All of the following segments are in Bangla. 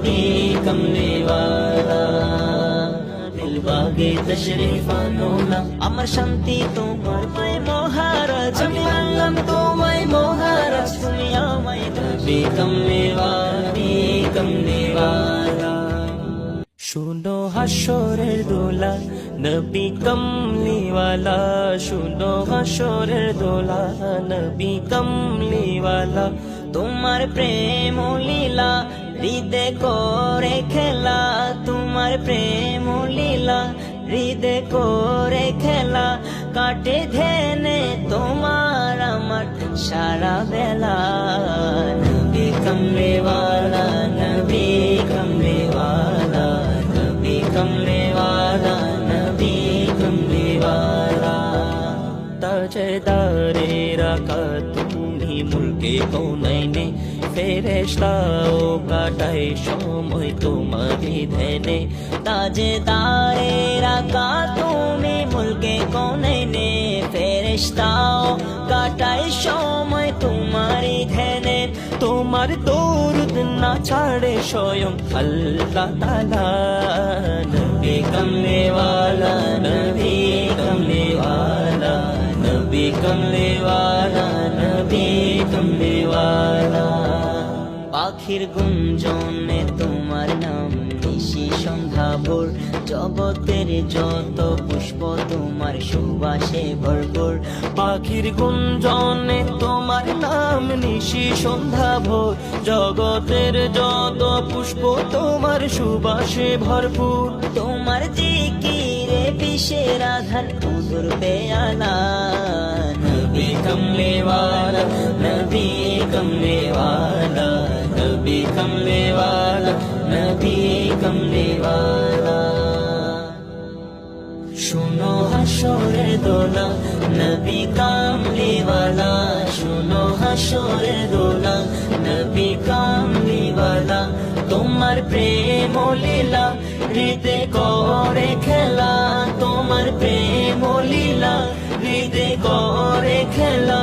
নবী কমলি ওয়ালা দিল বাগে তশরিফ আনো না আমার শান্তি তোমার পায়ে মহারাজ আমি মানলাম তোমায় মহারাজ তুমি আমায় নবী কমলি ওয়ালা শুনো হাসরের দোলা নবী কমলি ওয়ালা শুনো হাসরের দোলা নবী কমলি ওয়ালা তোমার প্রেম লীলা হৃদয় করে খেলা তোমার প্রেম লীলা হৃদয় করে খেলা কাটে ধ্যানে তোমার আমার সারা বেলা নবী কমলি ওয়ালা নবী কমলি ওয়ালা নবী কমলি ওয়ালা নবী কমলি ওয়ালা তাজদারে রাখা তুমি মুলকে কৌনাইনে ফেরেশতাও কাটায় সময় তোমারই ধ্যানে তাজদারে রাখা তুমি মুলকে কৌনাইনে ফেরেশতাও কাটায় সময় তোমারই ধ্যানে তোমার দরুদ না ছাড়ে স্বয়ং আল্লাহ তাআলা নবী কমলি ওয়ালা নবী কমলি ওয়ালা নবী কমলি ওয়ালা নবী কমলি ওয়ালা পাখির গুঞ্জনে তোমার নাম নিশি সন্ধ্যা ভোর জগতের যত পুষ্প তোমার সুবাসে ভরপুর পাখির গুঞ্জনে তোমার নাম নিশি সন্ধ্যা ভোর জগতের যত পুষ্প তোমার সুবাসে ভরপুর তোমার জিকিরে বিষের আধার মধুর পেয়ালা নবী কমলি ওয়ালা নবী কমলি ওয়ালা নবী কমলি ওয়ালা নবী কমলি ওয়ালা শুনো হাসরের দোলা নবী কমলি ওয়ালা শুনো হাসরের দোলা নবী কমলি ওয়ালা তোমার প্রেম লীলা হৃদয় করে খেলা তোমার প্রেম লীলা হৃদয় করে খেলা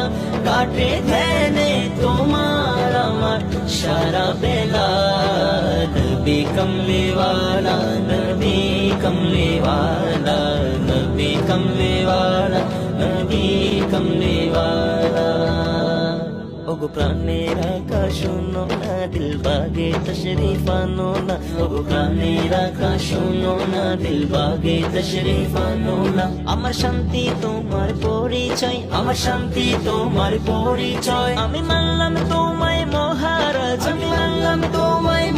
কাটে ধ্যানে তোমার আমার সারা বেলা নবী কমলি ওয়ালা নবী কমলি ওয়ালা নবী কমলি ওয়ালা নবী কমলি ওয়ালা ওগো প্রাণের আকাশ শুনো না দিল বাগে তশরিফ আনো না ওগো প্রাণের আকাশ শুনো না দিল বাগে তশরিফ আনো না আমার শান্তি তোমার পরিচয় আমার শান্তি তোমার পরিচয় আমি মানলাম তোমায় মহারাজ আমি মানলাম তোমায়